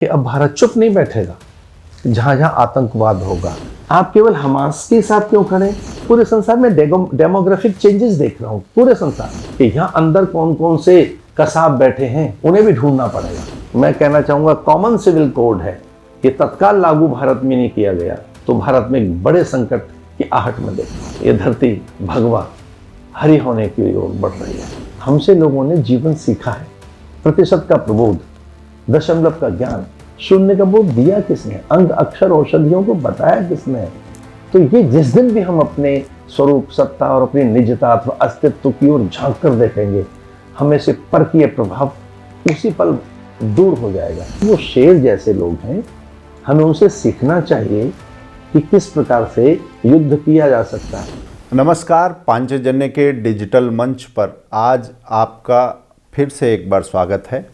कि अब भारत चुप नहीं बैठेगा। जहां जहां आतंकवाद होगा, आप केवल हमास के साथ क्यों खड़े? पूरे संसार में डेमोग्राफिक चेंजेस देख रहा हूं, पूरे संसार कि यहाँ अंदर कौन कौन से कसाब बैठे हैं, उन्हें भी ढूंढना पड़ेगा। मैं कहना चाहूंगा कॉमन सिविल कोड है, ये तत्काल लागू भारत में नहीं किया गया तो भारत में एक बड़े संकट की आहट में देखो। ये धरती भगवा हरी होने की ओर बढ़ रही है। हमसे लोगों ने जीवन सीखा है, प्रतिशत का प्रबोध, दशमलव का ज्ञान, शून्य का बोध दिया किसने? अंग अक्षर औषधियों को बताया किसने? तो ये जिस दिन भी हम अपने स्वरूप, सत्ता और अपनी निजता अथवा अस्तित्व की ओर झांक कर देखेंगे, हमें से परकीय प्रभाव उसी पल दूर हो जाएगा। वो शेर जैसे लोग हैं, हमें उनसे सीखना चाहिए कि किस प्रकार से युद्ध किया जा सकता है। नमस्कार, पांचजन्य के डिजिटल मंच पर आज आपका फिर से एक बार स्वागत है।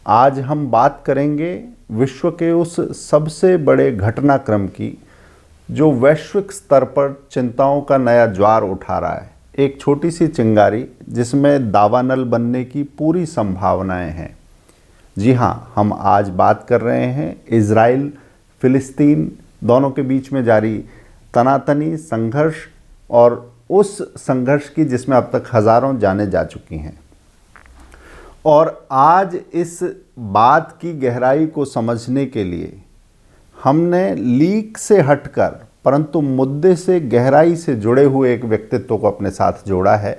आज हम बात करेंगे विश्व के उस सबसे बड़े घटनाक्रम की जो वैश्विक स्तर पर चिंताओं का नया ज्वार उठा रहा है। एक छोटी सी चिंगारी जिसमें दावानल बनने की पूरी संभावनाएं हैं। जी हाँ, हम आज बात कर रहे हैं इजराइल फिलिस्तीन दोनों के बीच में जारी तनातनी संघर्ष और उस संघर्ष की जिसमें अब तक हज़ारों जानें जा चुकी हैं। और आज इस बात की गहराई को समझने के लिए हमने लीक से हटकर परंतु मुद्दे से गहराई से जुड़े हुए एक व्यक्तित्व को अपने साथ जोड़ा है।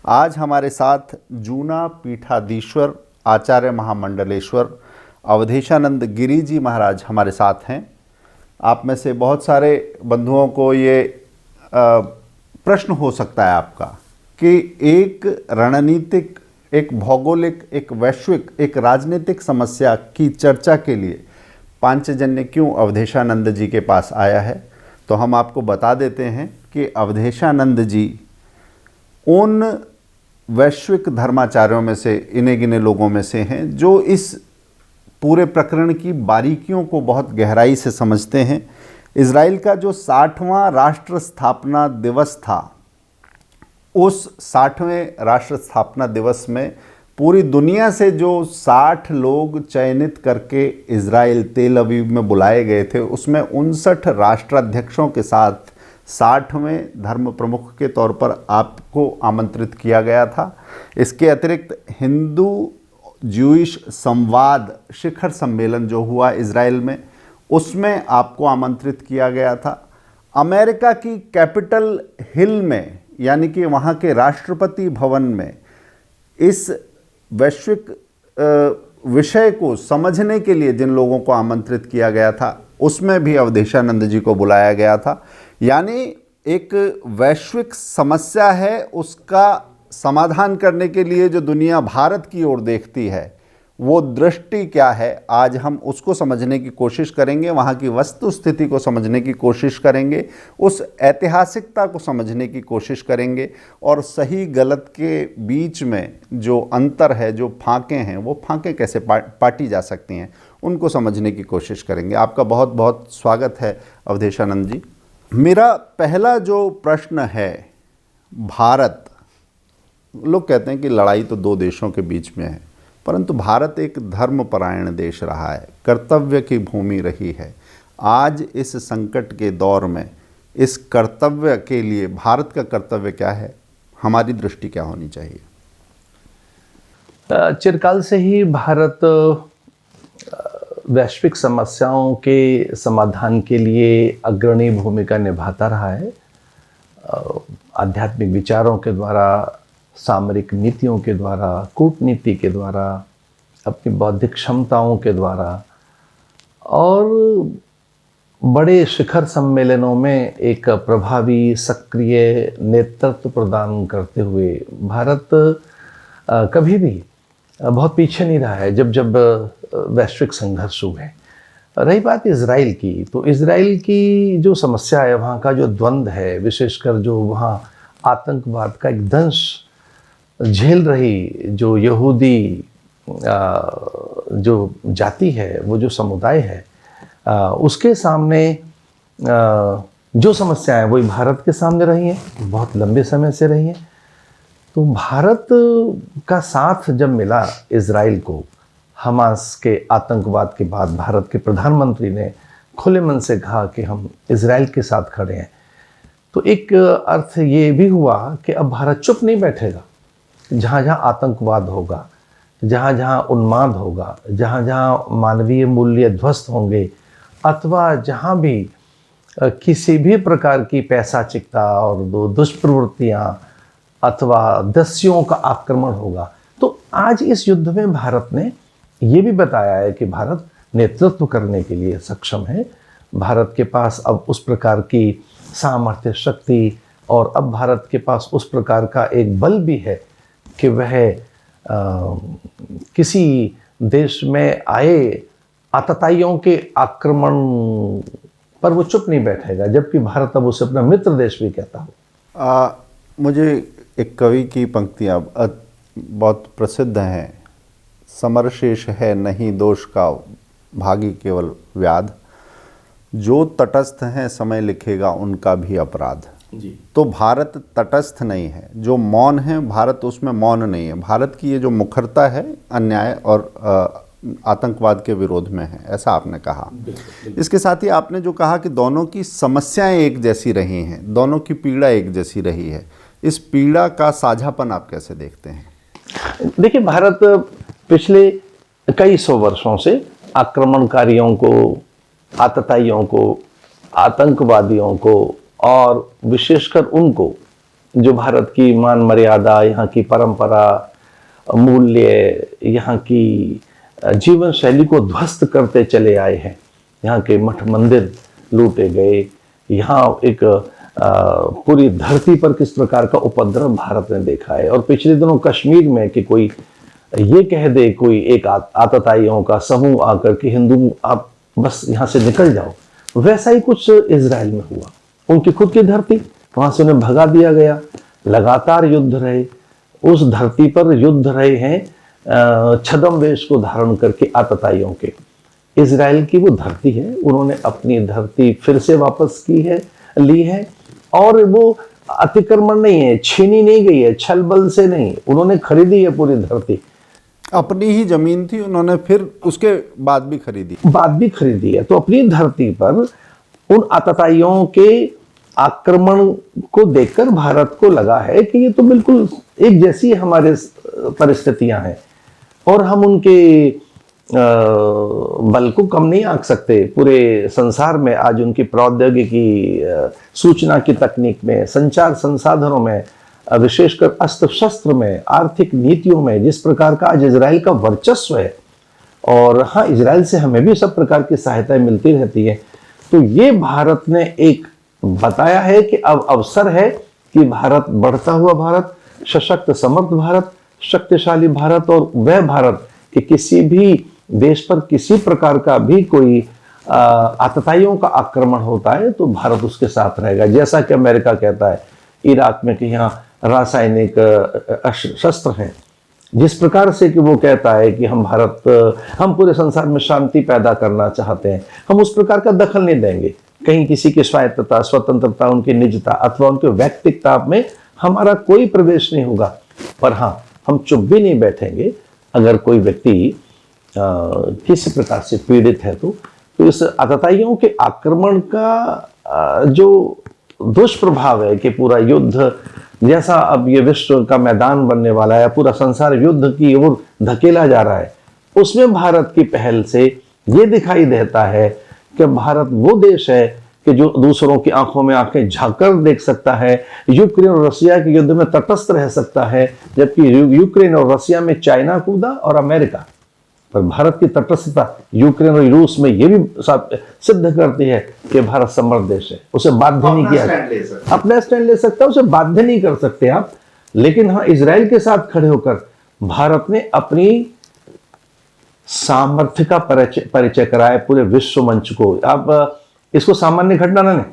आज हमारे साथ जूना पीठाधीश्वर आचार्य महामंडलेश्वर अवधेशानंद गिरी जी महाराज हमारे साथ हैं। आप में से बहुत सारे बंधुओं को ये प्रश्न हो सकता है आपका कि एक रणनीतिक, एक भौगोलिक, एक वैश्विक, एक राजनीतिक समस्या की चर्चा के लिए पांचजन्य क्यों अवधेशानंद जी के पास आया है। तो हम आपको बता देते हैं कि अवधेशानंद जी उन वैश्विक धर्माचार्यों में से, इने गिने लोगों में से हैं जो इस पूरे प्रकरण की बारीकियों को बहुत गहराई से समझते हैं। इजराइल का जो 60वां राष्ट्र स्थापना दिवस था, उस 60वें राष्ट्र स्थापना दिवस में पूरी दुनिया से जो 60 लोग चयनित करके इजराइल तेल अवीव में बुलाए गए थे, उसमें 59 राष्ट्राध्यक्षों के साथ 60वें धर्म प्रमुख के तौर पर आपको आमंत्रित किया गया था। इसके अतिरिक्त हिंदू ज्यूइश संवाद शिखर सम्मेलन जो हुआ इजराइल में, उसमें आपको आमंत्रित किया गया था। अमेरिका की कैपिटल हिल में, यानी कि वहाँ के राष्ट्रपति भवन में, इस वैश्विक विषय को समझने के लिए जिन लोगों को आमंत्रित किया गया था, उसमें भी अवधेशानंद जी को बुलाया गया था। यानी एक वैश्विक समस्या है, उसका समाधान करने के लिए जो दुनिया भारत की ओर देखती है, वो दृष्टि क्या है, आज हम उसको समझने की कोशिश करेंगे। वहाँ की वस्तु स्थिति को समझने की कोशिश करेंगे, उस ऐतिहासिकता को समझने की कोशिश करेंगे और सही गलत के बीच में जो अंतर है, जो फांकें हैं, वो फांकें कैसे पाटी जा सकती हैं, उनको समझने की कोशिश करेंगे। आपका बहुत बहुत स्वागत है अवधेशानंद जी। मेरा पहला जो प्रश्न है, भारत, लोग कहते हैं कि लड़ाई तो दो देशों के बीच में है, परंतु भारत एक धर्मपरायण देश रहा है, कर्तव्य की भूमि रही है। आज इस संकट के दौर में इस कर्तव्य के लिए भारत का कर्तव्य क्या है, हमारी दृष्टि क्या होनी चाहिए? चिरकाल से ही भारत वैश्विक समस्याओं के समाधान के लिए अग्रणी भूमिका निभाता रहा है। आध्यात्मिक विचारों के द्वारा, सामरिक नीतियों के द्वारा, कूटनीति के द्वारा, अपनी बौद्धिक क्षमताओं के द्वारा और बड़े शिखर सम्मेलनों में एक प्रभावी सक्रिय नेतृत्व प्रदान करते हुए भारत कभी भी बहुत पीछे नहीं रहा है। जब जब वैश्विक संघर्ष हुए, रही बात इजराइल की, तो इजराइल की जो समस्या है, वहाँ का जो द्वंद्व है, विशेषकर जो वहाँ आतंकवाद का एक दंश झेल रही जो यहूदी जो जाति है, वो जो समुदाय है, उसके सामने जो समस्याएं वही भारत के सामने रही हैं, बहुत लंबे समय से रही हैं। तो भारत का साथ जब मिला इजराइल को, हमास के आतंकवाद के बाद भारत के प्रधानमंत्री ने खुले मन से कहा कि हम इजराइल के साथ खड़े हैं, तो एक अर्थ ये भी हुआ कि अब भारत चुप नहीं बैठेगा। जहाँ जहाँ आतंकवाद होगा, जहाँ जहाँ उन्माद होगा, जहाँ जहाँ मानवीय मूल्य ध्वस्त होंगे, अथवा जहाँ भी किसी भी प्रकार की पैसाचिकता और दुष्प्रवृत्तियाँ अथवा दस्युओं का आक्रमण होगा, तो आज इस युद्ध में भारत ने ये भी बताया है कि भारत नेतृत्व करने के लिए सक्षम है। भारत के पास अब उस प्रकार की सामर्थ्य, शक्ति और अब भारत के पास उस प्रकार का एक बल भी है कि वह किसी देश में आए आतताइयों के आक्रमण पर वो चुप नहीं बैठेगा, जबकि भारत अब उसे अपना मित्र देश भी कहता हो। मुझे एक कवि की पंक्तियाँ बहुत प्रसिद्ध हैं। समरशेष है नहीं दोष का भागी केवल व्याध, जो तटस्थ हैं समय लिखेगा उनका भी अपराध। जी। तो भारत तटस्थ नहीं है, जो मौन है भारत उसमें मौन नहीं है। भारत की ये जो मुखरता है अन्याय और आतंकवाद के विरोध में है, ऐसा आपने कहा। इसके साथ ही आपने जो कहा कि दोनों की समस्याएं एक जैसी रही हैं, दोनों की पीड़ा एक जैसी रही है, इस पीड़ा का साझापन आप कैसे देखते हैं? देखिए, भारत पिछले कई सौ वर्षों से आक्रमणकारियों को, आतताइयों को, आतंकवादियों को और विशेषकर उनको जो भारत की मान मर्यादा, यहाँ की परंपरा, मूल्य, यहाँ की जीवन शैली को ध्वस्त करते चले आए हैं। यहाँ के मठ मंदिर लूटे गए, यहाँ एक पूरी धरती पर किस प्रकार का उपद्रव भारत ने देखा है। और पिछले दिनों कश्मीर में कि कोई ये कह दे, कोई एक आतताइयों का समूह आकर के हिंदू आप बस यहाँ से निकल जाओ, वैसा ही कुछ इजराइल में हुआ। उनकी खुद की धरती, वहां से उन्हें भगा दिया गया। लगातार युद्ध रहे, उस धरती पर युद्ध रहे हैं छद्म वेश को धारण करके आतताइयों के। इजराइल की वो धरती है, उन्होंने अपनी धरती फिर से वापस की है, ली है, और वो अतिक्रमण नहीं है, छीनी नहीं गई है, छल बल से नहीं, उन्होंने खरीदी है पूरी धरती। अपनी ही जमीन थी, उन्होंने फिर उसके बाद भी खरीदी है। तो अपनी धरती पर उन आतताइयों के आक्रमण को देखकर भारत को लगा है कि ये तो बिल्कुल एक जैसी हमारे परिस्थितियां हैं और हम उनके बल को कम नहीं आंक सकते। पूरे संसार में आज उनकी प्रौद्योगिकी, सूचना की तकनीक में, संचार संसाधनों में, विशेषकर अस्त्र शस्त्र में, आर्थिक नीतियों में जिस प्रकार का आज इजराइल का वर्चस्व है, और हाँ, इजराइल से हमें भी सब प्रकार की सहायताएं मिलती रहती है। तो ये भारत ने एक बताया है कि अब अवसर है कि भारत, बढ़ता हुआ भारत, सशक्त समर्थ भारत, शक्तिशाली भारत, और वह भारत कि किसी भी देश पर किसी प्रकार का भी कोई आतताइयों का आक्रमण होता है तो भारत उसके साथ रहेगा। जैसा कि अमेरिका कहता है इराक में कि यहाँ रासायनिक शस्त्र हैं, जिस प्रकार से कि वो कहता है कि हम पूरे संसार में शांति पैदा करना चाहते हैं, हम उस प्रकार का दखल नहीं देंगे। कहीं किसी की स्वायत्तता, स्वतंत्रता, उनकी निजता अथवा उनके व्यक्तिगता में हमारा कोई प्रवेश नहीं होगा। पर हाँ, हम चुप भी नहीं बैठेंगे अगर कोई व्यक्ति किसी प्रकार से पीड़ित है तो इस आतताइयों के आक्रमण का जो दुष्प्रभाव है कि पूरा युद्ध जैसा अब ये विश्व का मैदान बनने वाला है, पूरा संसार युद्ध की ओर धकेला जा रहा है, उसमें भारत की पहल से ये दिखाई देता है कि भारत वो देश है कि जो दूसरों की आंखों में आंखें झांककर देख सकता है, यूक्रेन और रसिया के युद्ध में तटस्थ रह सकता है, जबकि यूक्रेन और रसिया में चाइना कूदा और अमेरिका, पर भारत की तटस्थता यूक्रेन और रूस में ये भी सिद्ध करती है कि भारत समर्थ देश है। उसे बाध्य नहीं किया, अपना स्टैंड ले सकता है, उसे बाध्य नहीं कर सकते आप। लेकिन हाँ, इजराइल के साथ खड़े होकर भारत ने अपनी सामर्थ्य का परिचय कराया पूरे विश्व मंच को। आप इसको सामान्य घटना ना लें।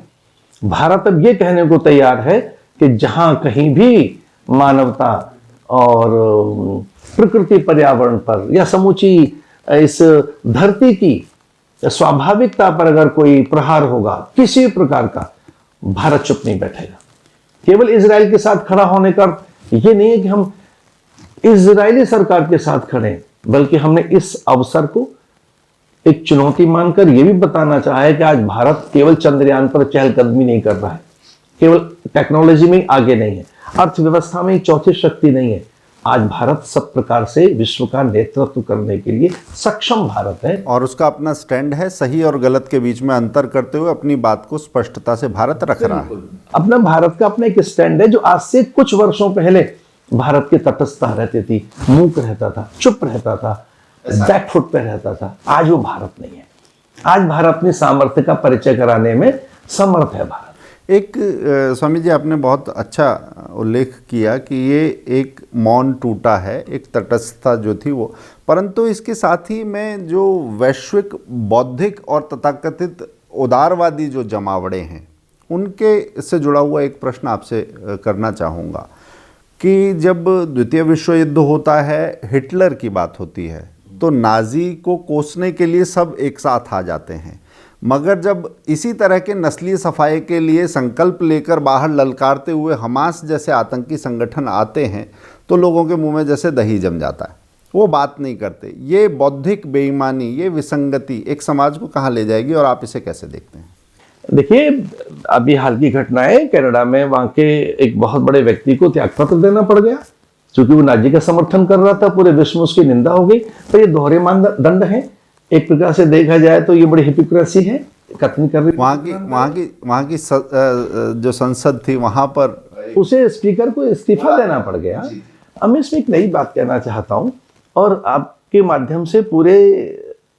भारत अब ये कहने को तैयार है कि जहां कहीं भी मानवता और प्रकृति पर्यावरण पर या समूची इस धरती की स्वाभाविकता पर अगर कोई प्रहार होगा किसी प्रकार का, भारत चुप नहीं बैठेगा। केवल इजराइल के साथ खड़ा होने का ये नहीं है कि हम इजरायली सरकार के साथ खड़े हैं, बल्कि हमने इस अवसर को एक चुनौती मानकर यह भी बताना चाहा है कि आज भारत केवल चंद्रयान पर चहलकदमी नहीं कर रहा है, केवल टेक्नोलॉजी में आगे नहीं है, अर्थव्यवस्था में चौथी शक्ति नहीं है। आज भारत सब प्रकार से विश्व का नेतृत्व करने के लिए सक्षम भारत है और उसका अपना स्टैंड है। सही और गलत के बीच में अंतर करते हुए अपनी बात को स्पष्टता से भारत रख रहा है। अपना भारत का अपना एक स्टैंड है जो आज से कुछ वर्षों पहले भारत की तटस्थता रहती थी, मूक रहता था, चुप रहता था, बैकफुट पे रहता था। आज वो भारत नहीं है। आज भारत अपनी सामर्थ्य का परिचय कराने में समर्थ है भारत। एक स्वामी जी, आपने बहुत अच्छा उल्लेख किया कि ये एक मौन टूटा है, एक तटस्थता जो थी वो, परंतु इसके साथ ही मैं जो वैश्विक बौद्धिक और तथाकथित उदारवादी जो जमावड़े हैं उनके से जुड़ा हुआ एक प्रश्न आपसे करना चाहूँगा कि जब द्वितीय विश्व युद्ध होता है, हिटलर की बात होती है, तो नाजी को कोसने के लिए सब एक साथ आ जाते हैं, मगर जब इसी तरह के नस्लीय सफाई के लिए संकल्प लेकर बाहर ललकारते हुए हमास जैसे आतंकी संगठन आते हैं तो लोगों के मुंह में जैसे दही जम जाता है, वो बात नहीं करते। ये बौद्धिक बेईमानी, ये विसंगति एक समाज को कहाँ ले जाएगी और आप इसे कैसे देखते हैं? देखिए, अभी हाल की घटना है कनाडा में, वहां के एक बहुत बड़े व्यक्ति को त्यागपत्र देना पड़ गया क्योंकि वो नाजी का समर्थन कर रहा था। पूरे विश्व में उसकी निंदा हो गई। तो ये दोहरे मानदंड है। एक प्रकार से देखा जाए तो ये बड़ी हिपोक्रेसी है, कथन कर रही। वहाँ की जो संसद थी वहाँ पर उसे स्पीकर को इस्तीफा देना पड़ गया। अब मैं इसमें एक नई बात कहना चाहता हूँ और आपके माध्यम से पूरे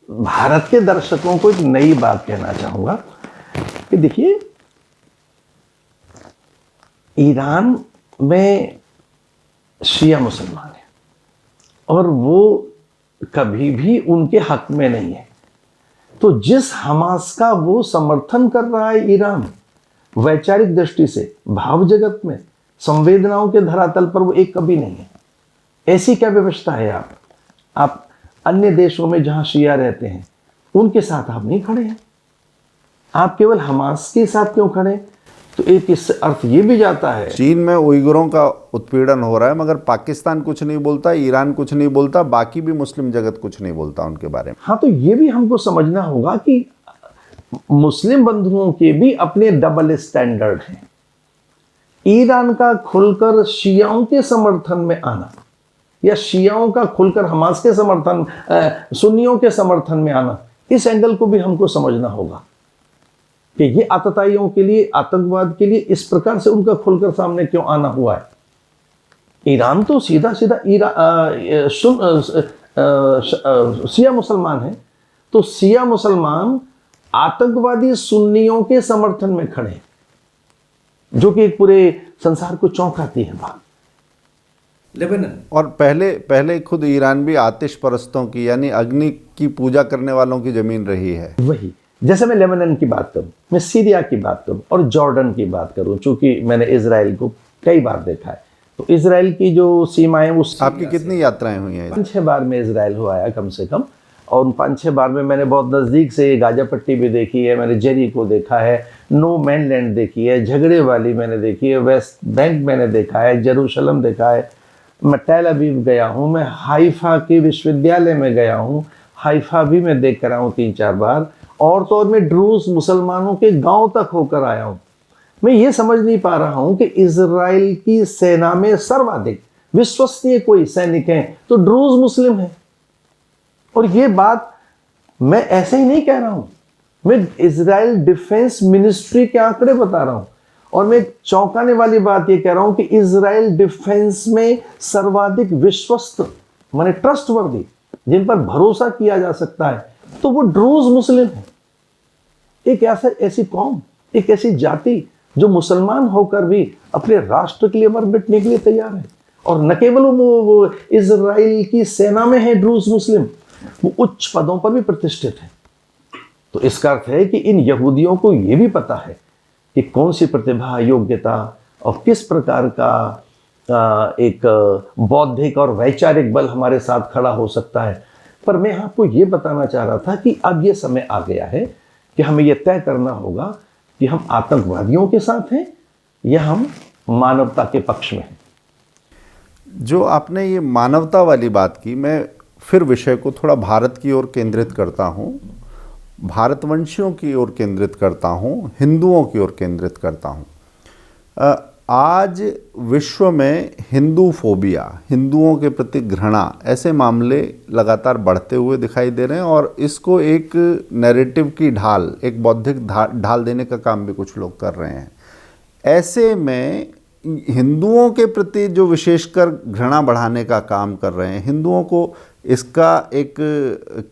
भारत के दर्शकों को एक नई बात कहना चाहूंगा कि देखिए, ईरान में शिया मुसलमान है और वो कभी भी उनके हक में नहीं है। तो जिस हमास का वो समर्थन कर रहा है ईरान, वैचारिक दृष्टि से, भाव जगत में, संवेदनाओं के धरातल पर वो एक कभी नहीं है। ऐसी क्या व्यवस्था है? आप अन्य देशों में जहां शिया रहते हैं उनके साथ आप नहीं खड़े हैं, आप केवल हमास के साथ क्यों खड़े? तो एक इससे अर्थ ये भी जाता है, चीन में उइगुरों का उत्पीड़न हो रहा है मगर पाकिस्तान कुछ नहीं बोलता, ईरान कुछ नहीं बोलता, बाकी भी मुस्लिम जगत कुछ नहीं बोलता उनके बारे में। हाँ, तो ये भी हमको समझना होगा कि मुस्लिम बंधुओं के भी अपने डबल स्टैंडर्ड हैं। ईरान का खुलकर शियाओं के समर्थन में आना या शियाओं का खुलकर हमास के समर्थन, सुन्नियों के समर्थन में आना, इस एंगल को भी हमको समझना होगा कि ये आतताइयों के लिए, आतंकवाद के लिए इस प्रकार से उनका खुलकर सामने क्यों आना हुआ है। ईरान तो सीधा सीधा शिया मुसलमान है, तो शिया मुसलमान आतंकवादी सुन्नियों के समर्थन में खड़े हैं, जो कि पूरे संसार को चौंकाती है बात। लेबनान और पहले खुद ईरान भी आतिश परस्तों की यानी अग्नि की पूजा करने वालों की जमीन रही है। वही, जैसे मैं लेबनान की बात करूं, मैं सीरिया की बात करूं और जॉर्डन की बात करूं, चूंकि मैंने इजराइल को कई बार देखा है, तो इजराइल की जो सीमाएं, उस आपकी कितनी यात्राएं हुई हैं? 5-6 बार में इजराइल हो आया कम से कम, और उन 5-6 बार में मैंने बहुत नज़दीक से गाजा पट्टी भी देखी है, मैंने जेरी को देखा है, नो मैन लैंड देखी है, झगड़े वाली मैंने देखी है, वेस्ट बैंक मैंने देखा है, जेरूशलम देखा है, मैं टेल अवीव गया हूँ, मैं हाइफा के विश्वविद्यालय में गया हूँ, हाइफा भी मैं देख कर आया हूँ 3-4 बार, और तो और मैं ड्रूज मुसलमानों के गांव तक होकर आया हूँ। मैं ये समझ नहीं पा रहा हूँ कि इजराइल की सेना में सर्वाधिक विश्वसनीय कोई सैनिक हैं तो ड्रूज मुस्लिम हैं। और ये बात मैं ऐसे ही नहीं कह रहा हूँ, मैं इजराइल डिफेंस मिनिस्ट्री के आंकड़े बता रहा हूँ, और मैं चौंकाने वाली बात ये कह रहा हूँ कि इजराइल डिफेंस में सर्वाधिक विश्वस्त, माने ट्रस्टवर्दी, जिन पर भरोसा किया जा सकता है, तो वो ड्रूज मुस्लिम है। एक ऐसी कौम, एक ऐसी जाति जो मुसलमान होकर भी अपने राष्ट्र के लिए मर मिटने के लिए तैयार है, और न केवल वो इजराइल की सेना में है ड्रूज मुस्लिम, वो उच्च पदों पर भी प्रतिष्ठित है। तो इसका अर्थ है कि इन यहूदियों को यह भी पता है कि कौन सी प्रतिभा, योग्यता और किस प्रकार का एक बौद्धिक और वैचारिक बल हमारे साथ खड़ा हो सकता है। पर मैं आपको ये बताना चाह रहा था कि अब ये समय आ गया है कि हमें यह तय करना होगा कि हम आतंकवादियों के साथ हैं या हम मानवता के पक्ष में हैं। जो आपने ये मानवता वाली बात की, मैं फिर विषय को थोड़ा भारत की ओर केंद्रित करता हूँ, भारतवंशियों की ओर केंद्रित करता हूँ, हिंदुओं की ओर केंद्रित करता हूँ। आज विश्व में हिंदू फोबिया, हिंदुओं के प्रति घृणा, ऐसे मामले लगातार बढ़ते हुए दिखाई दे रहे हैं और इसको एक नैरेटिव की ढाल, एक बौद्धिक ढाल देने का काम भी कुछ लोग कर रहे हैं। ऐसे में हिंदुओं के प्रति जो विशेषकर घृणा बढ़ाने का काम कर रहे हैं, हिंदुओं को इसका एक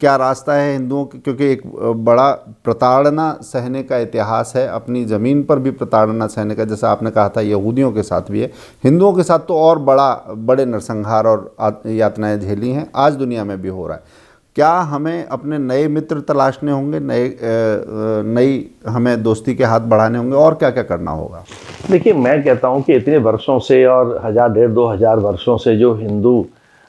क्या रास्ता है हिंदुओं के, क्योंकि एक बड़ा प्रताड़ना सहने का इतिहास है, अपनी ज़मीन पर भी प्रताड़ना सहने का, जैसा आपने कहा था यहूदियों के साथ भी है, हिंदुओं के साथ तो और बड़े नरसंहार और यातनाएं झेली हैं, आज दुनिया में भी हो रहा है। क्या हमें अपने नए मित्र तलाशने होंगे, नई हमें दोस्ती के हाथ बढ़ाने होंगे, और क्या क्या करना होगा? देखिए, मैं कहता हूँ कि इतने वर्षों से और 1000, 1500, 2000 वर्षों से जो हिंदू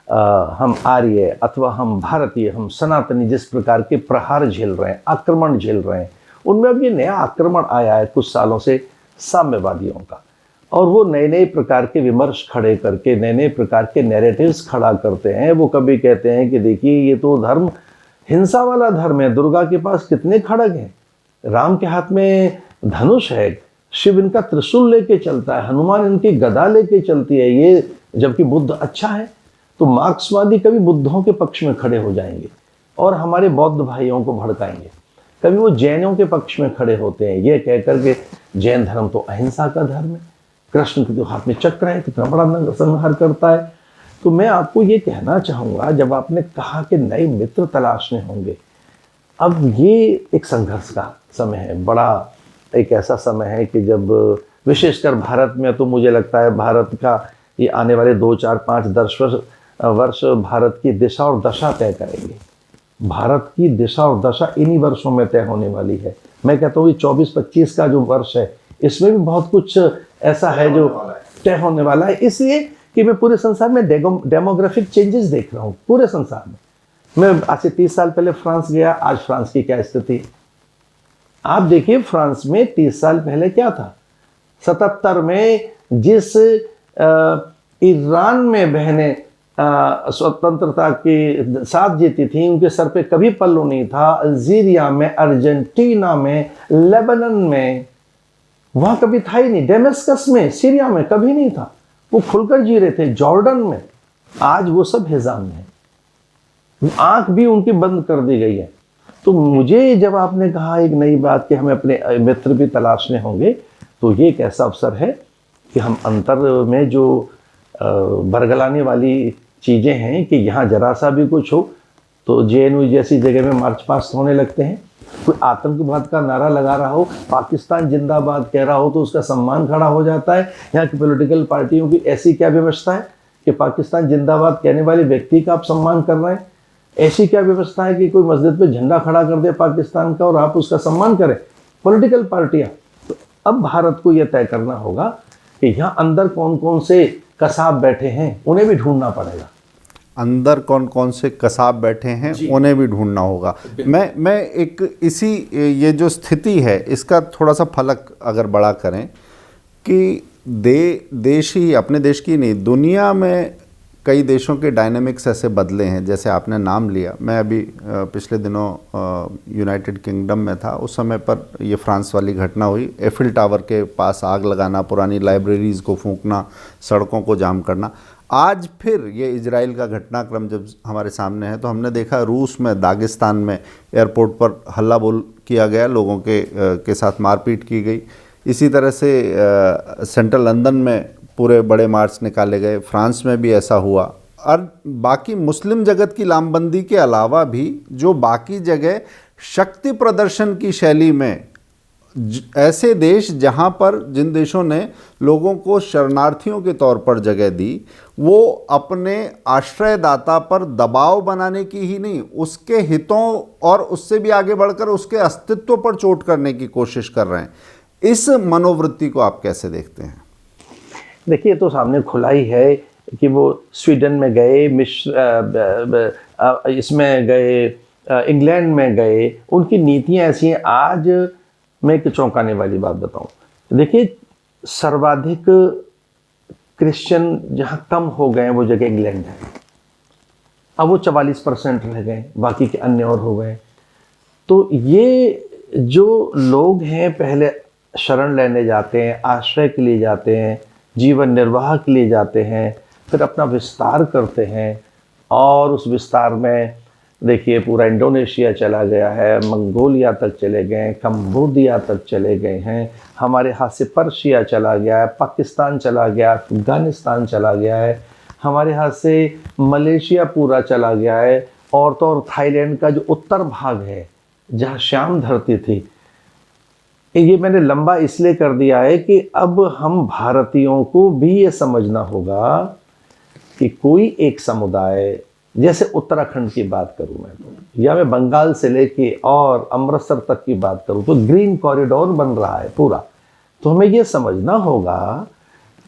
हम आर्य अथवा हम भारतीय, हम सनातनी जिस प्रकार के प्रहार झेल रहे हैं, आक्रमण झेल रहे हैं, उनमें अब ये नया आक्रमण आया है कुछ सालों से साम्यवादियों का, और वो नए नए प्रकार के विमर्श खड़े करके नए नए प्रकार के नैरेटिव्स खड़ा करते हैं। वो कभी कहते हैं कि देखिए ये तो धर्म हिंसा वाला धर्म है, दुर्गा के पास कितने खड़ग हैं, राम के हाथ में धनुष है, शिव इनका त्रिशूल लेके चलता है, हनुमान इनकी गदा लेके चलती है, ये जबकि बुद्ध अच्छा है। तो मार्क्सवादी कभी बुद्धों के पक्ष में खड़े हो जाएंगे और हमारे बौद्ध भाइयों को भड़काएंगे, कभी वो जैनों के पक्ष में खड़े होते हैं ये कहकर के जैन धर्म तो अहिंसा का धर्म है, कृष्ण के तो हाथ में चक्र है, कितना बड़ा नरसंहार करता है। तो मैं आपको ये कहना चाहूँगा, जब आपने कहा कि नए मित्र तलाशने होंगे, अब ये एक संघर्ष का समय है, बड़ा एक ऐसा समय है कि जब विशेषकर भारत में, तो मुझे लगता है भारत का ये आने वाले 2, 4, 5, 10 वर्ष भारत की दिशा और दशा तय करेंगे। भारत की दिशा और दशा इन्हीं वर्षों में तय होने वाली है। मैं कहता हूँ ये 24-25 का जो वर्ष है, इसमें भी बहुत कुछ ऐसा है जो तय होने वाला है, इसलिए कि मैं पूरे संसार में डेमोग्राफिक चेंजेस देख रहा हूँ पूरे संसार में। मैं आज से 30 साल पहले फ्रांस गया, आज फ्रांस की क्या स्थिति है आप देखिए। फ्रांस में 30 साल पहले क्या था, 77 में जिस ईरान में बहनें स्वतंत्रता के साथ जीती थी, उनके सर पे कभी पल्लू नहीं था। अल्जीरिया में, अर्जेंटीना में, लेबनान में, वहां कभी था ही नहीं। डेमेस्कस में, सीरिया में कभी नहीं था, वो खुलकर जी रहे थे। जॉर्डन में, आज वो सब हिजाम में है, आंख भी उनकी बंद कर दी गई है। तो मुझे जब आपने कहा एक नई बात कि हमें अपने मित्र भी तलाशने होंगे, तो ये एक ऐसा अवसर है कि हम अंतर में जो बरगलाने वाली चीज़ें हैं कि यहाँ जरा सा भी कुछ हो तो JNU जैसी जगह में मार्च पास्ट होने लगते हैं। कोई आतंकवाद का नारा लगा रहा हो, पाकिस्तान जिंदाबाद कह रहा हो, तो उसका सम्मान खड़ा हो जाता है। यहाँ की पॉलिटिकल पार्टियों की ऐसी क्या व्यवस्था है कि पाकिस्तान जिंदाबाद कहने वाले व्यक्ति का आप सम्मान कर रहे हैं? ऐसी क्या व्यवस्था है कि कोई मस्जिद पे झंडा खड़ा कर दे पाकिस्तान का और आप उसका सम्मान करें? पॉलिटिकल पार्टियां। तो अब भारत को यह तय करना होगा कि यहाँ अंदर कौन कौन से कसाब बैठे हैं, उन्हें भी ढूंढना पड़ेगा। अंदर कौन कौन से कसाब बैठे हैं उन्हें भी ढूंढना होगा। मैं एक इसी ये जो स्थिति है इसका थोड़ा सा फलक अगर बड़ा करें कि देश ही, अपने देश की नहीं, दुनिया में कई देशों के डायनामिक्स ऐसे बदले हैं। जैसे आपने नाम लिया, मैं अभी पिछले दिनों यूनाइटेड किंगडम में था, उस समय पर ये फ्रांस वाली घटना हुई। एफिल टावर के पास आग लगाना, पुरानी लाइब्रेरीज़ को फूंकना, सड़कों को जाम करना। आज फिर ये इजराइल का घटनाक्रम जब हमारे सामने है तो हमने देखा रूस में, दागिस्तान में एयरपोर्ट पर हल्ला बोल किया गया, लोगों के साथ मारपीट की गई। इसी तरह से सेंट्रल लंदन में पूरे बड़े मार्च निकाले गए। फ्रांस में भी ऐसा हुआ। और बाकी मुस्लिम जगत की लामबंदी के अलावा भी जो बाकी जगह शक्ति प्रदर्शन की शैली में ऐसे देश जहां पर, जिन देशों ने लोगों को शरणार्थियों के तौर पर जगह दी, वो अपने आश्रयदाता पर दबाव बनाने की ही नहीं, उसके हितों और उससे भी आगे बढ़कर उसके अस्तित्व पर चोट करने की कोशिश कर रहे हैं। इस मनोवृत्ति को आप कैसे देखते हैं? देखिए, तो सामने खुला ही है कि वो स्वीडन में गए, इसमें गए, इंग्लैंड में गए, उनकी नीतियां ऐसी हैं। आज मैं एक चौंकाने वाली बात बताऊं, देखिए क्रिश्चियन जहां कम हो गए हैं वो जगह इंग्लैंड है। अब वो 44% रह गए, बाकी के अन्य और हो गए। तो ये जो लोग हैं पहले शरण लेने जाते हैं, आश्रय के लिए जाते हैं, जीवन निर्वाह के लिए जाते हैं, फिर अपना विस्तार करते हैं और उस विस्तार में देखिए पूरा इंडोनेशिया चला गया है, मंगोलिया तक चले गए, कंबोडिया तक चले गए हैं, हमारे हाथ से पर्शिया चला गया है, पाकिस्तान चला गया, अफगानिस्तान चला गया है, हमारे हाथ से मलेशिया पूरा चला गया है, और तो और थाईलैंड का जो उत्तर भाग है जहाँ श्याम धरती थी। ये मैंने लंबा इसलिए कर दिया है कि अब हम भारतीयों को भी ये समझना होगा कि कोई एक समुदाय, जैसे उत्तराखंड की बात करूं मैं तो, या मैं बंगाल से लेके और अमृतसर तक की बात करूं तो ग्रीन कॉरिडोर बन रहा है पूरा। तो हमें ये समझना होगा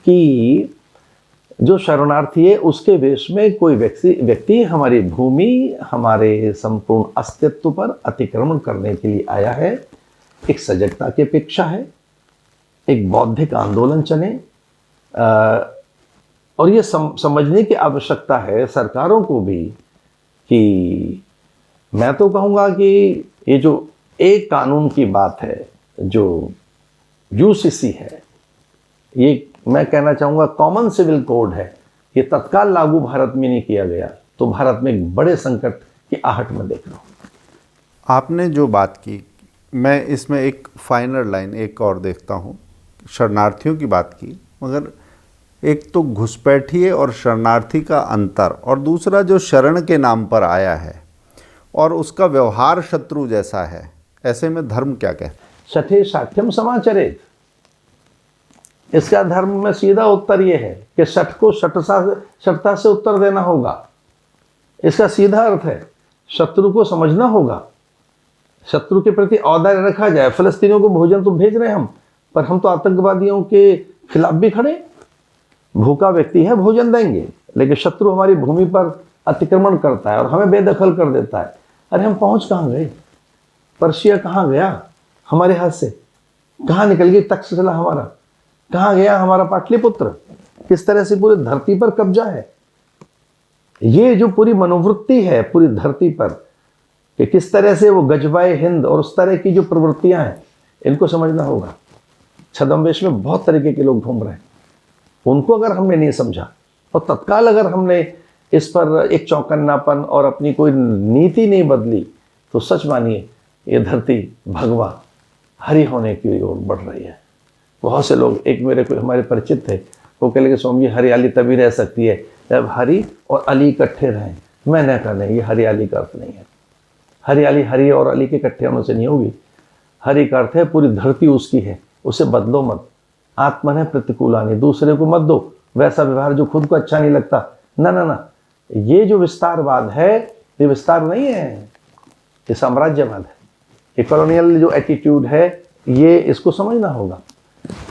कि जो शरणार्थी है उसके वेश में कोई व्यक्ति हमारी भूमि, हमारे संपूर्ण अस्तित्व पर अतिक्रमण करने के लिए आया है। एक सजगता की अपेक्षा है, एक बौद्धिक आंदोलन चले, और ये समझने की आवश्यकता है सरकारों को भी कि मैं तो कहूँगा कि ये जो एक कानून की बात है, जो यूसीसी है, ये मैं कहना चाहूँगा कॉमन सिविल कोड है, ये तत्काल लागू भारत में नहीं किया गया तो भारत में एक बड़े संकट की आहट में देख रहा हूँ। आपने जो बात की, मैं इसमें एक फाइनल लाइन एक और देखता हूँ। शरणार्थियों की बात की, मगर एक तो घुसपैठिए और शरणार्थी का अंतर, और दूसरा जो शरण के नाम पर आया है और उसका व्यवहार शत्रु जैसा है, ऐसे में धर्म क्या कहता है? शठे शाठ्यम समाचरेत। इसका धर्म में सीधा उत्तर ये है कि शठ को शठता से उत्तर देना होगा। इसका सीधा अर्थ है शत्रु को समझना होगा, शत्रु के प्रति औदार्य रखा जाए। फिलिस्तीनियों को भोजन तो भेज रहे हैं हम, पर हम तो आतंकवादियों के खिलाफ भी खड़े। भूखा व्यक्ति है, भोजन देंगे, लेकिन शत्रु हमारी भूमि पर अतिक्रमण करता है और हमें बेदखल कर देता है। अरे हम पहुंच कहाँ गए? पर्शिया कहाँ गया हमारे हाथ से? कहाँ निकल गई तक्षशिला हमारा? कहाँ गया हमारा पाटलिपुत्र? किस तरह से पूरी धरती पर कब्जा है। ये जो पूरी मनोवृत्ति है पूरी धरती पर कि किस तरह से वो गजबाए हिंद और उस तरह की जो प्रवृत्तियां हैं, इनको समझना होगा। छद्मवेश में बहुत तरीके के लोग घूम रहे हैं, उनको अगर हमने नहीं समझा और तत्काल अगर हमने इस पर एक चौकन्नापन और अपनी कोई नीति नहीं बदली, तो सच मानिए ये धरती भगवा हरी होने की ओर बढ़ रही है। बहुत से लोग, एक मेरे कोई हमारे परिचित थे, वो कह लगे स्वामी जी हरियाली तभी रह सकती है जब हरी और अली इकट्ठे रहें। मैंने कहा नहीं, ये हरियाली का अर्थ नहीं है। हरियाली हरी और अली के इकट्ठे होने से नहीं होगी। हरी का अर्थ है पूरी धरती उसकी है, उसे बदलो मत। आत्मन है प्रतिकूलानी, दूसरे को मत दो वैसा व्यवहार जो खुद को अच्छा नहीं लगता। ना ना ना, ये जो विस्तारवाद है ये विस्तार नहीं है, ये साम्राज्यवाद है, ये कॉलोनियल जो एटीट्यूड है, ये इसको समझना होगा।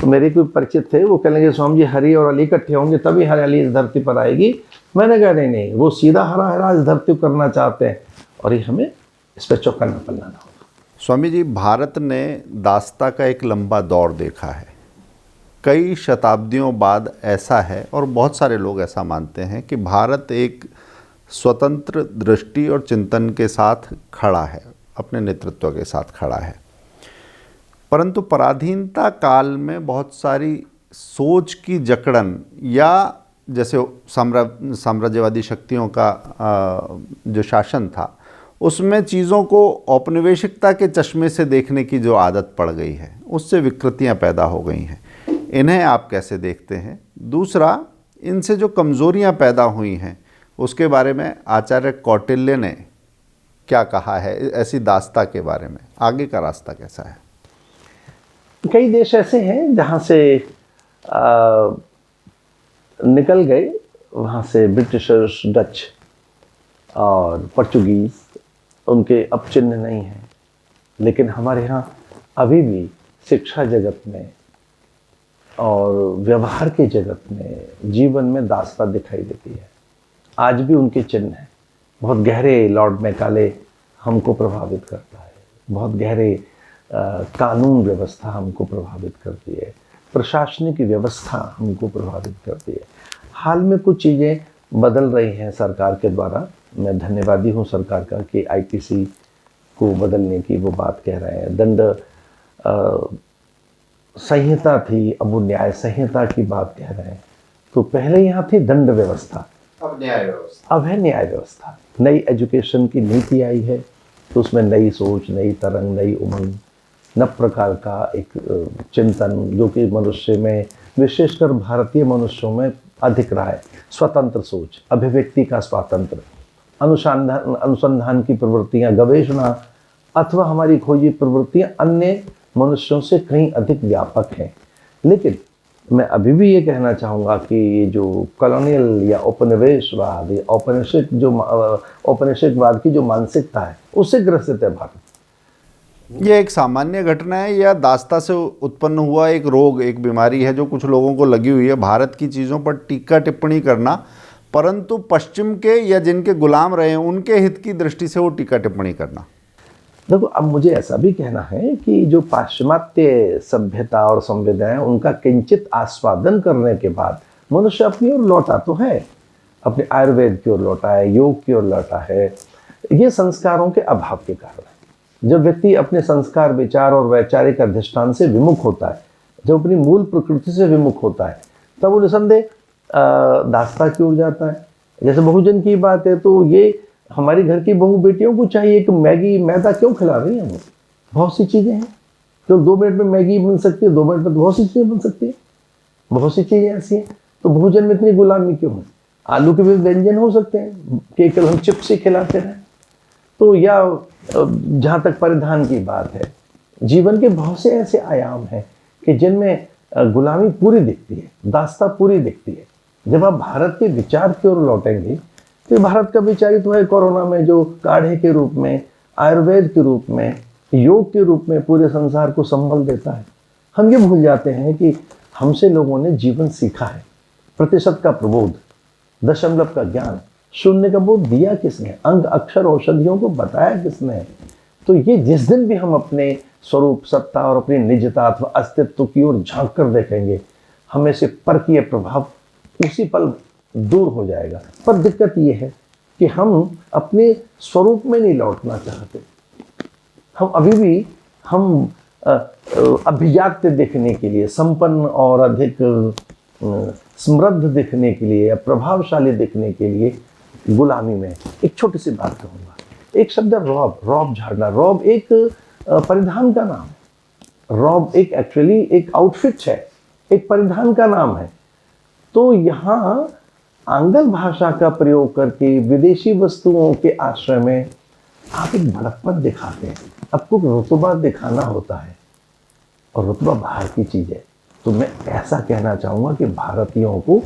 तो मेरे कोई परिचित थे, वो कह लेंगे स्वामी जी हरी और अली इकट्ठे होंगे तभी हरियाली इस धरती पर आएगी। मैंने कहा नहीं नहीं, वो सीधा हरा हरा इस धरती को करना चाहते हैं और ये हमें इस पर चौकन्ना पलना होगा। स्वामी जी, भारत ने दासता का एक लंबा दौर देखा है। कई शताब्दियों बाद ऐसा है, और बहुत सारे लोग ऐसा मानते हैं कि भारत एक स्वतंत्र दृष्टि और चिंतन के साथ खड़ा है, अपने नेतृत्व के साथ खड़ा है। परंतु पराधीनता काल में बहुत सारी सोच की जकड़न, या जैसे साम्राज्यवादी शक्तियों का जो शासन था, उसमें चीज़ों को औपनिवेशिकता के चश्मे से देखने की जो आदत पड़ गई है, उससे विकृतियां पैदा हो गई हैं। इन्हें आप कैसे देखते हैं? दूसरा, इनसे जो कमज़ोरियां पैदा हुई हैं उसके बारे में आचार्य कौटिल्य ने क्या कहा है, ऐसी दासता के बारे में? आगे का रास्ता कैसा है? कई देश ऐसे हैं जहाँ से निकल गए, वहाँ से ब्रिटिशर्स, डच और पोर्चुगीज़, उनके अब चिन्ह नहीं हैं। लेकिन हमारे यहाँ अभी भी शिक्षा जगत में और व्यवहार के जगत में, जीवन में दासता दिखाई देती है। आज भी उनके चिन्ह हैं। बहुत गहरे लॉर्ड मैकाले हमको प्रभावित करता है, बहुत गहरे कानून व्यवस्था हमको प्रभावित करती है, प्रशासनिक व्यवस्था हमको प्रभावित करती है। हाल में कुछ चीज़ें बदल रही हैं सरकार के द्वारा, मैं धन्यवादी हूँ सरकार का कि आईपीसी को बदलने की वो बात कह रहे हैं। दंड संहिता थी, अब वो न्याय संहिता की बात कह रहे हैं। तो पहले यहाँ थी दंड व्यवस्था, अब न्याय व्यवस्था, अब है न्याय व्यवस्था। नई एजुकेशन की नीति आई है, तो उसमें नई सोच, नई तरंग, नई उमंग, नव प्रकार का एक चिंतन जो कि मनुष्य में, विशेषकर भारतीय मनुष्यों में अधिक रहा है। स्वतंत्र सोच, अभिव्यक्ति का स्वातंत्र, अनुसंधान की प्रवृत्तियां, गवेषणा अथवा हमारी खोजी प्रवृत्तियां अन्य मनुष्यों से कहीं अधिक व्यापक हैं। लेकिन मैं अभी भी ये कहना चाहूँगा कि ये जो कॉलोनियल या औपनिवेशवाद या औपनिवेशिकवाद की जो मानसिकता है, उससे ग्रसित है भारत। ये एक सामान्य घटना है या दास्ता से उत्पन्न हुआ एक रोग, एक बीमारी है जो कुछ लोगों को लगी हुई है, भारत की चीज़ों पर टीका टिप्पणी करना, परंतु पश्चिम के या जिनके गुलाम रहे हैं उनके हित की दृष्टि से वो टीका टिप्पणी करना? देखो, अब मुझे ऐसा भी कहना है कि जो पाश्चिमात्य सभ्यता और संवेदनाएं, उनका किंचित आस्वादन करने के बाद मनुष्य अपनी ओर लौटा तो है, अपने आयुर्वेद की ओर लौटा है, योग की ओर लौटा है। ये संस्कारों के अभाव के कारण है। जब व्यक्ति अपने संस्कार, विचार और वैचारिक अधिष्ठान से विमुख होता है, जब अपनी मूल प्रकृति से विमुख होता है, तब वो निसंदेह दास्ता की ओर जाता है। जैसे बहुजन की बात है, तो ये हमारी घर की बहू बेटियों को चाहिए कि मैगी मैदा क्यों खिला रही है हमें? बहुत सी चीज़ें हैं जो 2 मिनट में मैगी बन सकती है, 2 मिनट में तो बहुत सी चीज़ें बन सकती है, बहुत सी चीज़ें ऐसी हैं। तो बहुजन में इतनी गुलामी क्यों है? आलू के भी व्यंजन हो सकते हैं कि केवल हम चिप्स ही खिलाते रहें। तो या जहाँ तक परिधान की बात है, जीवन के बहुत से ऐसे आयाम हैं कि जिनमें गुलामी पूरी दिखती है, दास्ता पूरी दिखती है। जब आप भारत के विचार की ओर लौटेंगे, तो भारत का विचारित हुआ है कोरोना में, जो काढ़े के रूप में, आयुर्वेद के रूप में, योग के रूप में पूरे संसार को संबल देता है। हम ये भूल जाते हैं कि हमसे लोगों ने जीवन सीखा है। प्रतिशत का प्रबोध, दशमलव का ज्ञान, शून्य का बोध दिया किसने? अंग अक्षर औषधियों को बताया किसने? तो ये जिस दिन भी हम अपने स्वरूप, सत्ता और अपनी निजता अथवा अस्तित्व की ओर झांक कर देखेंगे, हमें से परकीय प्रभाव उसी पल दूर हो जाएगा। पर दिक्कत ये है कि हम अपने स्वरूप में नहीं लौटना चाहते। हम अभी भी अभिजात्य दिखने के लिए, संपन्न और अधिक समृद्ध दिखने के लिए या प्रभावशाली दिखने के लिए गुलामी में। एक छोटी सी बात कहूँगा, एक शब्द है रौब, रौब झाड़ना। रौब एक परिधान का नाम है। रौब एक एक्चुअली एक आउटफिट है, एक परिधान का नाम है। तो यहाँ आंग्ल भाषा का प्रयोग करके विदेशी वस्तुओं के आश्रय में आप एक बड़प्पन दिखाते हैं। आपको रुतबा दिखाना होता है और रुतबा बाहर की चीज़ है। तो मैं ऐसा कहना चाहूँगा कि भारतीयों को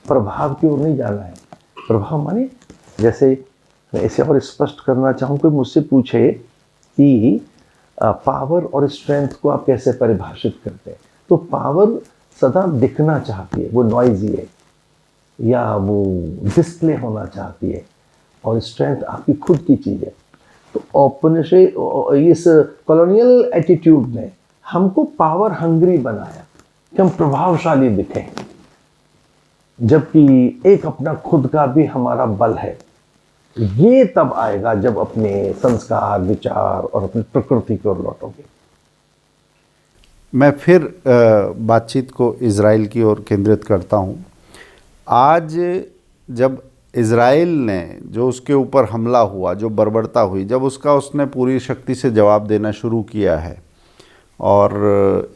प्रभाव की ओर नहीं जाना है। प्रभाव माने, जैसे मैं इसे और स्पष्ट करना चाहूँ, कोई मुझसे पूछे कि पावर और स्ट्रेंथ को आप कैसे परिभाषित करते हैं, तो पावर सदा दिखना चाहती है, वो नॉइजी है या वो डिस्प्ले होना चाहती है, और स्ट्रेंथ आपकी खुद की चीज़ है। तो औपनिवेशिक इस कॉलोनियल एटीट्यूड ने हमको पावर हंग्री बनाया कि हम प्रभावशाली दिखें, जबकि एक अपना खुद का भी हमारा बल है। ये तब आएगा जब अपने संस्कार, विचार और अपनी प्रकृति की ओर लौटोगे। मैं फिर बातचीत को इज़राइल की ओर केंद्रित करता हूँ। आज जब इज़राइल ने, जो उसके ऊपर हमला हुआ, जो बर्बरता हुई, जब उसने पूरी शक्ति से जवाब देना शुरू किया है और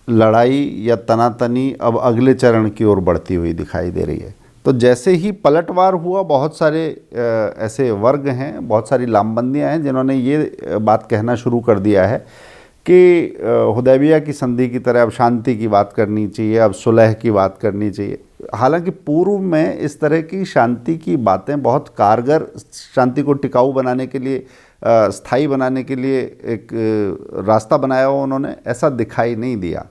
लड़ाई या तनातनी अब अगले चरण की ओर बढ़ती हुई दिखाई दे रही है, तो जैसे ही पलटवार हुआ, बहुत सारे ऐसे वर्ग हैं, बहुत सारी लामबंदियां हैं जिन्होंने ये बात कहना शुरू कर दिया है कि हुदैबिया की संधि की तरह अब शांति की बात करनी चाहिए, अब सुलह की बात करनी चाहिए। हालांकि पूर्व में इस तरह की शांति की बातें बहुत कारगर, शांति को टिकाऊ बनाने के लिए, स्थायी बनाने के लिए एक रास्ता बनाया हो उन्होंने, ऐसा दिखाई नहीं दिया।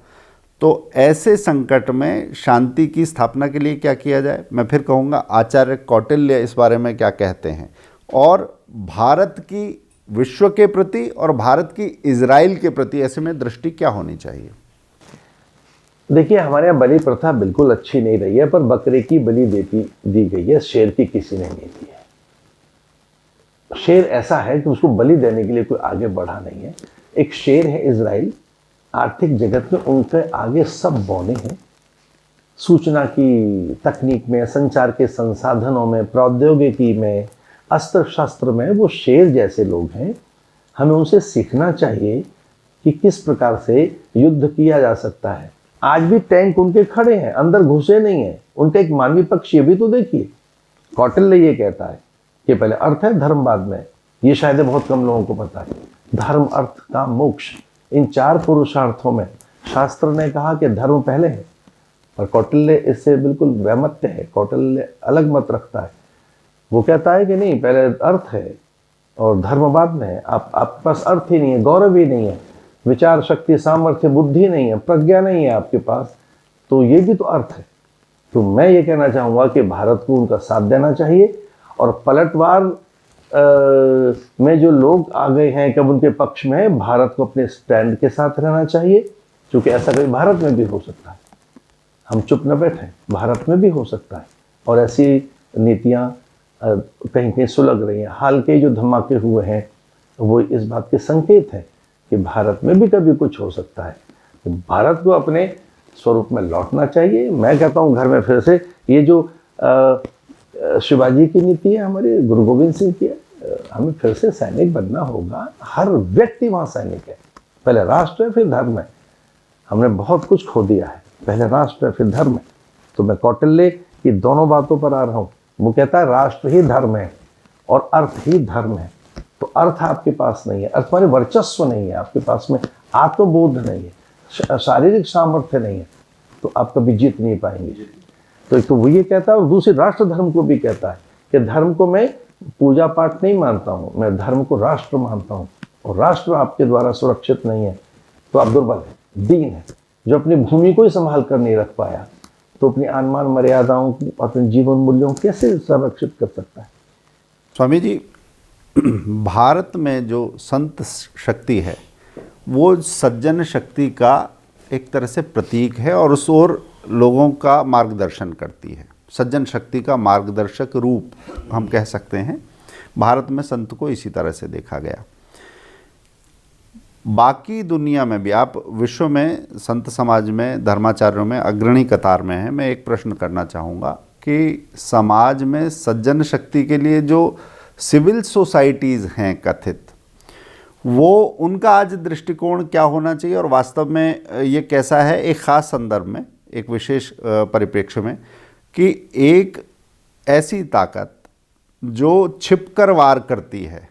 तो ऐसे संकट में शांति की स्थापना के लिए क्या किया जाए? मैं फिर कहूँगा आचार्य कौटिल्य इस बारे में क्या कहते हैं, और भारत की विश्व के प्रति और भारत की इज़राइल के प्रति ऐसे में दृष्टि क्या होनी चाहिए? देखिए, हमारे यहाँ बलि प्रथा बिल्कुल अच्छी नहीं रही है, पर बकरे की बलि दी गई है, शेर की किसी ने नहीं दी है। शेर ऐसा है कि उसको बलि देने के लिए कोई आगे बढ़ा नहीं है। एक शेर है इजराइल, आर्थिक जगत में उनके आगे सब बौने हैं। सूचना की तकनीक में, संचार के संसाधनों में, प्रौद्योगिकी में, अस्त्र शस्त्र में वो शेर जैसे लोग हैं। हमें उनसे सीखना चाहिए कि किस प्रकार से युद्ध किया जा सकता है। आज भी टैंक उनके खड़े हैं, अंदर घुसे नहीं है। उनका एक मानवीय पक्ष ये भी तो देखिए। कौटिल्य ये कहता है कि पहले अर्थ है, धर्म बाद में। ये शायद बहुत कम लोगों को पता है। धर्म, अर्थ, काम, मोक्ष, इन 4 पुरुषार्थों में शास्त्र ने कहा कि धर्म पहले है, और कौटिल्य इससे बिल्कुल वैमत्य है। कौटिल्य अलग मत रखता है। वो कहता है कि नहीं, पहले अर्थ है और धर्म बाद में है। आपके पास अर्थ ही नहीं है, गौरव ही नहीं है, विचार शक्ति, सामर्थ्य, बुद्धि नहीं है, प्रज्ञा नहीं है आपके पास, तो ये भी तो अर्थ है। तो मैं ये कहना चाहूँगा कि भारत को उनका साथ देना चाहिए, और पलटवार में जो लोग आ गए हैं कब उनके पक्ष में, भारत को अपने स्टैंड के साथ रहना चाहिए, क्योंकि ऐसा कभी भारत में भी हो सकता है। हम चुप न बैठें, भारत में भी हो सकता है। और ऐसी नीतियाँ कहीं कहीं सुलग रही हैं। हाल के जो धमाके हुए हैं वो इस बात के संकेत हैं कि भारत में भी कभी कुछ हो सकता है। तो भारत को अपने स्वरूप में लौटना चाहिए। मैं कहता हूँ घर में फिर से ये जो शिवाजी की नीति है, हमारे गुरु गोविंद सिंह की है, हमें फिर से सैनिक बनना होगा। हर व्यक्ति वहाँ सैनिक है। पहले राष्ट्र है, फिर धर्म है। हमने बहुत कुछ खो दिया है, पहले राष्ट्र है, फिर धर्म है। तो मैं कौटिल्य की दोनों बातों पर आ रहा हूँ। वो कहता है राष्ट्र ही धर्म है और अर्थ ही धर्म है। तो अर्थ आपके पास नहीं है, अर्थ माने वर्चस्व नहीं है आपके पास में, आत्मबोध नहीं है, शारीरिक सामर्थ्य नहीं है, तो आप कभी जीत नहीं पाएंगे। तो एक तो वो ये कहता है, और दूसरी राष्ट्र धर्म को भी कहता है कि धर्म को मैं पूजा पाठ नहीं मानता हूँ, मैं धर्म को राष्ट्र मानता हूँ। और राष्ट्र आपके द्वारा सुरक्षित नहीं है तो आप दुर्बल है, दीन है। जो अपनी भूमि को ही संभाल कर नहीं रख पाया, तो अपनी आन-मान मर्यादाओं को, अपने जीवन मूल्यों को कैसे संरक्षित कर सकता है। स्वामी जी, भारत में जो संत शक्ति है वो सज्जन शक्ति का एक तरह से प्रतीक है, और उस ओर लोगों का मार्गदर्शन करती है। सज्जन शक्ति का मार्गदर्शक रूप हम कह सकते हैं। भारत में संत को इसी तरह से देखा गया। बाकी दुनिया में भी, आप विश्व में संत समाज में, धर्माचार्यों में अग्रणी कतार में हैं। मैं एक प्रश्न करना चाहूँगा कि समाज में सज्जन शक्ति के लिए जो सिविल सोसाइटीज़ हैं कथित, वो उनका आज दृष्टिकोण क्या होना चाहिए, और वास्तव में ये कैसा है एक ख़ास संदर्भ में, एक विशेष परिप्रेक्ष्य में, कि एक ऐसी ताकत जो छिपकर वार करती है,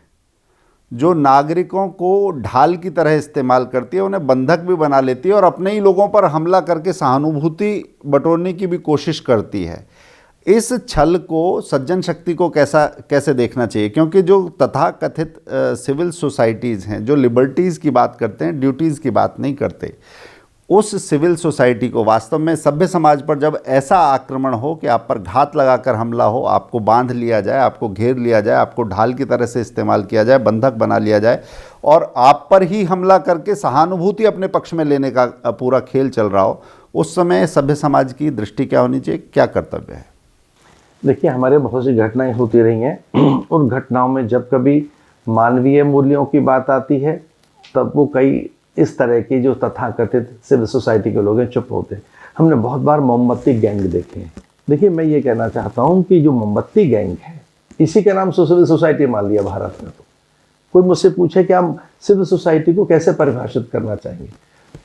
जो नागरिकों को ढाल की तरह इस्तेमाल करती है, उन्हें बंधक भी बना लेती है और अपने ही लोगों पर हमला करके सहानुभूति बटोरने की भी कोशिश करती है। इस छल को, सज्जन शक्ति को कैसे देखना चाहिए? क्योंकि जो तथाकथित सिविल सोसाइटीज़ हैं, जो लिबर्टीज़ की बात करते हैं, ड्यूटीज़ की बात नहीं करते, उस सिविल सोसाइटी को वास्तव में सभ्य समाज पर जब ऐसा आक्रमण हो कि आप पर घात लगाकर हमला हो, आपको बांध लिया जाए, आपको घेर लिया जाए, आपको ढाल की तरह से इस्तेमाल किया जाए, बंधक बना लिया जाए, और आप पर ही हमला करके सहानुभूति अपने पक्ष में लेने का पूरा खेल चल रहा हो, उस समय सभ्य समाज की दृष्टि क्या होनी चाहिए, क्या कर्तव्य है? देखिए, हमारे बहुत सी घटनाएं होती रही हैं। उन घटनाओं में जब कभी मानवीय मूल्यों की बात आती है, तब वो कई इस तरह की जो तथाकथित सिविल सोसाइटी के लोग हैं चुप होते हैं। हमने बहुत बार मोमबत्ती गैंग देखे हैं। देखिए, मैं ये कहना चाहता हूँ कि जो मोमबत्ती गैंग है, इसी के नाम से सिविल सोसाइटी मान लिया भारत में। तो कोई मुझसे पूछे कि हम सिविल सोसाइटी को कैसे परिभाषित करना चाहिए,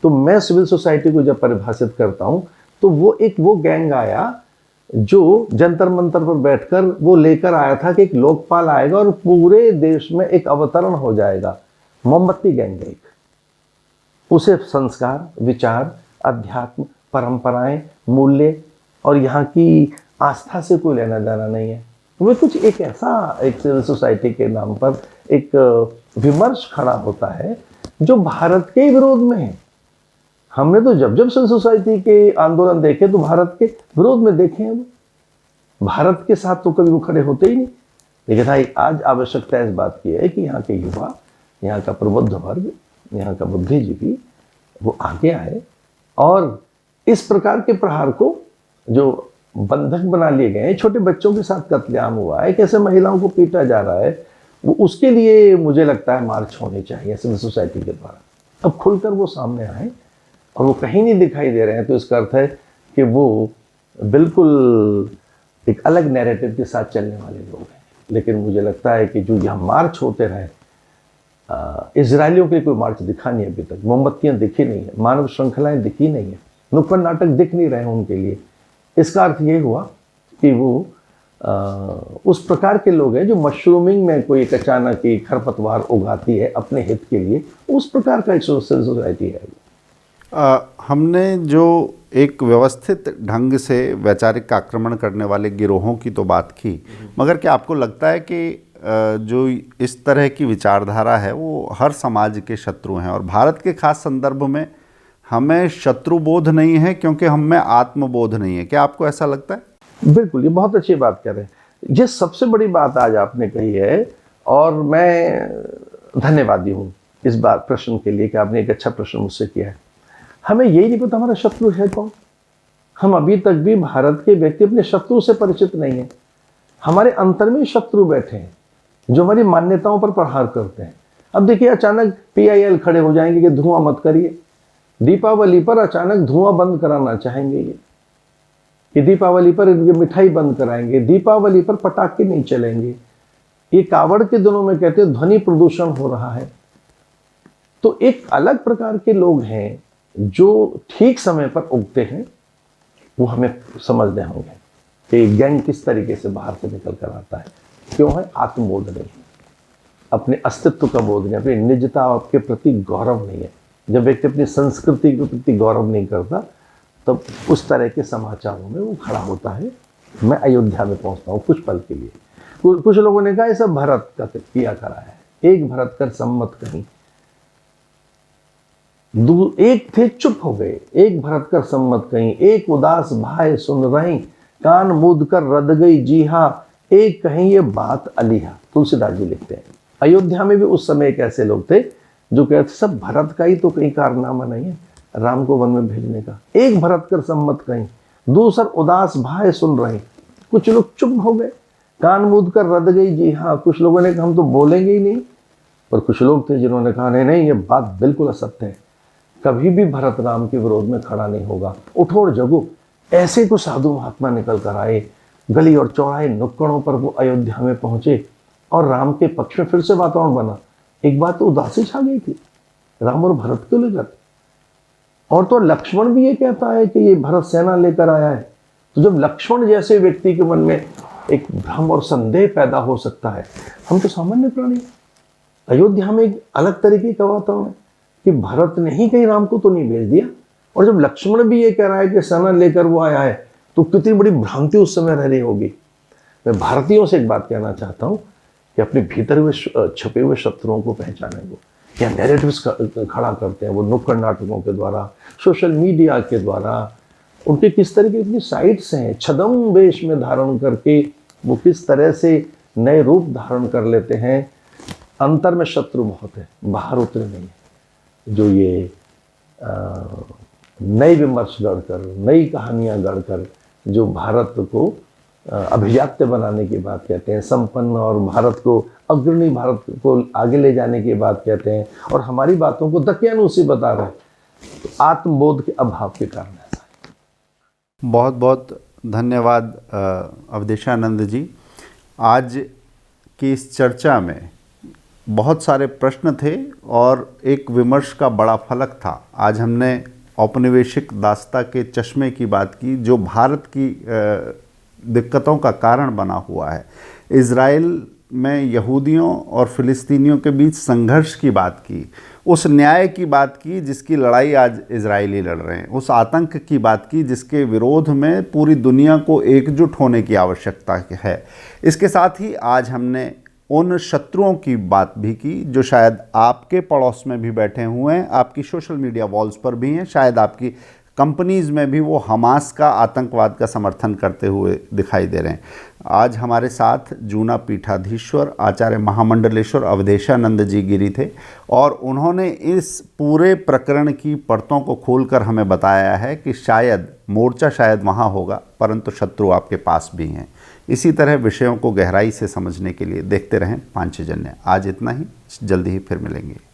तो मैं सिविल सोसाइटी को जब परिभाषित करता हूँ तो वो गैंग आया जो जंतर मंतर पर बैठकर वो लेकर आया था कि एक लोकपाल आएगा और पूरे देश में एक अवतरण हो जाएगा। मोमबत्ती गैंग एक, उसे संस्कार, विचार, अध्यात्म, परंपराएं, मूल्य और यहाँ की आस्था से कोई लेना देना नहीं है। वो कुछ एक ऐसा एक सिविल सोसाइटी के नाम पर एक विमर्श खड़ा होता है जो भारत के विरोध में है। हमने तो जब जब सिविल सोसाइटी के आंदोलन देखे तो भारत के विरोध में देखे हैं। भारत के साथ तो कभी वो खड़े होते ही नहीं। लेकिन भाई, आज आवश्यकता इस बात की है कि यहाँ के युवा, यहाँ का प्रबुद्ध वर्ग, यहाँ का बुद्धिजीवी वो आगे आए और इस प्रकार के प्रहार को जो बंधक बना लिए गए हैं, छोटे बच्चों के साथ कत्लेआम हुआ है, कैसे महिलाओं को पीटा जा रहा है, वो उसके लिए मुझे लगता है मार्च होनी चाहिए सिविल सोसाइटी के द्वारा। अब खुलकर वो सामने आए और वो कहीं नहीं दिखाई दे रहे हैं, तो इसका अर्थ है कि वो बिल्कुल एक अलग नैरेटिव के साथ चलने वाले लोग हैं। लेकिन मुझे लगता है कि जो यहाँ मार्च होते रहे, इजरायलियों के कोई मार्च दिखा नहीं अभी तक, मोमबत्तियाँ दिखी नहीं है, मानव श्रृंखलाएं दिखी नहीं है, नुक्कड़ नाटक दिख नहीं रहे हैं उनके लिए। इसका अर्थ ये हुआ कि वो उस प्रकार के लोग हैं जो मशरूमिंग में कोई एक अचानक ही खरपतवार उगाती है अपने हित के लिए, उस प्रकार का एक सोसाइटी है। हमने जो एक व्यवस्थित ढंग से वैचारिक आक्रमण करने वाले गिरोहों की तो बात की, मगर क्या आपको लगता है कि जो इस तरह की विचारधारा है वो हर समाज के शत्रु हैं, और भारत के खास संदर्भ में हमें शत्रुबोध नहीं है क्योंकि हम में आत्मबोध नहीं है? क्या आपको ऐसा लगता है? बिल्कुल, ये बहुत अच्छी बात कह रहे हैं। ये सबसे बड़ी बात आज आपने कही है, और मैं धन्यवादी हूँ इस बात प्रश्न के लिए कि आपने एक अच्छा प्रश्न मुझसे किया है। हमें यही नहीं पता हमारा शत्रु है कौन। हम अभी तक भी भारत के व्यक्ति अपने शत्रु से परिचित नहीं है। हमारे अंतर में शत्रु बैठे हैं जो हमारी मान्यताओं पर प्रहार करते हैं। अब देखिए, अचानक PIL खड़े हो जाएंगे कि धुआं मत करिए। दीपावली पर अचानक धुआं बंद कराना चाहेंगे ये, कि दीपावली पर ये मिठाई बंद कराएंगे, दीपावली पर पटाखे नहीं चलेंगे। ये कावड़ के दिनों में कहते हैं ध्वनि प्रदूषण हो रहा है। तो एक अलग प्रकार के लोग हैं जो ठीक समय पर उगते हैं, वो हमें समझने होंगे कि गैंग किस तरीके से बाहर से निकल कर आता है। क्यों है? आत्मबोध नहीं, अपने अस्तित्व का बोध नहीं, अपनी निजता के प्रति गौरव नहीं है। जब व्यक्ति अपनी संस्कृति के प्रति गौरव नहीं करता, तब उस तरह के समाचारों में वो खड़ा होता है। मैं अयोध्या में पहुंचता हूँ कुछ पल के लिए। कुछ लोगों ने कहा ये सब भरत का किया करा है, एक भरत कर सम्मत कहीं, एक थे चुप हो गए, एक भरत कर सम्मत कहीं, एक उदास भाई सुन रही, कान मूद कर रद गई जी हाँ, एक कहीं ये बात अलीहा। तुलसीदास जी लिखते हैं। अयोध्या में भी उस समय एक ऐसे लोग थे जो कहते सब भरत का ही तो कहीं कारनामा नहीं है राम को वन में भेजने का। एक भरत कर सम्मत कहीं, दूसर उदास भाई सुन रहे। कुछ लोग चुप हो गए, कान मूद कर रद गई जी हाँ। कुछ लोगों ने कहा हम तो बोलेंगे ही नहीं, पर कुछ लोग थे जिन्होंने कहा नहीं नहीं, ये बात बिल्कुल असत्य है, कभी भी भरत राम के विरोध में खड़ा नहीं होगा, उठो और जगो। ऐसे को साधु महात्मा निकल कर आए, गली और चौराहे नुक्कड़ों पर वो अयोध्या में पहुंचे और राम के पक्ष में फिर से वातावरण बना। एक बात तो उदासी छा गई थी, राम और भरत को लेकर। और तो लक्ष्मण भी ये कहता है कि ये भरत सेना लेकर आया है। तो जब लक्ष्मण जैसे व्यक्ति के मन में एक भ्रम और संदेह पैदा हो सकता है, हम तो सामान्य प्राणी। अयोध्या में एक अलग तरीके का वातावरण है कि भरत ने ही कहीं राम को तो नहीं भेज दिया। और जब लक्ष्मण भी ये कह रहा है कि सेना लेकर वो आया है, तो कितनी बड़ी भ्रांति उस समय रह रही होगी। मैं भारतीयों से एक बात कहना चाहता हूँ कि अपने भीतर हुए छुपे हुए शत्रुओं को पहचाने को, या नैरेटिव्स खड़ा करते हैं वो नुक्कड़ नाटकों के द्वारा, सोशल मीडिया के द्वारा। उनके किस तरह की अपनी साइट्स हैं, छदम वेश में धारण करके वो किस तरह से नए रूप धारण कर लेते हैं। अंतर में शत्रु बहुत है, बाहर उतरे नहीं है। जो ये नई विमर्श गढ़कर, नई कहानियाँ गढ़कर जो भारत को अभिजात्य बनाने की बात कहते हैं, संपन्न, और भारत को अग्रणी, भारत को आगे ले जाने की बात कहते हैं, और हमारी बातों को दकियानूसी बता रहे हैं, तो आत्मबोध के अभाव के कारण ऐसा है। बहुत बहुत धन्यवाद अवधेशानंद जी। आज की इस चर्चा में बहुत सारे प्रश्न थे और एक विमर्श का बड़ा फलक था। आज हमने औपनिवेशिक दास्ता के चश्मे की बात की जो भारत की दिक्कतों का कारण बना हुआ है। इज़राइल में यहूदियों और फ़िलिस्तीनियों के बीच संघर्ष की बात की, उस न्याय की बात की जिसकी लड़ाई आज इजरायली लड़ रहे हैं, उस आतंक की बात की जिसके विरोध में पूरी दुनिया को एकजुट होने की आवश्यकता है। इसके साथ ही आज हमने उन शत्रुओं की बात भी की जो शायद आपके पड़ोस में भी बैठे हुए हैं, आपकी सोशल मीडिया वॉल्स पर भी हैं, शायद आपकी कंपनीज में भी वो हमास का आतंकवाद का समर्थन करते हुए दिखाई दे रहे हैं। आज हमारे साथ जूना पीठाधीश्वर आचार्य महामंडलेश्वर अवधेशानंद जी गिरी थे और उन्होंने इस पूरे प्रकरण की परतों को खोलकर हमें बताया है कि शायद मोर्चा शायद वहाँ होगा परंतु शत्रु आपके पास भी हैं। इसी तरह विषयों को गहराई से समझने के लिए देखते रहें पांचजन्य। आज इतना ही, जल्दी ही फिर मिलेंगे।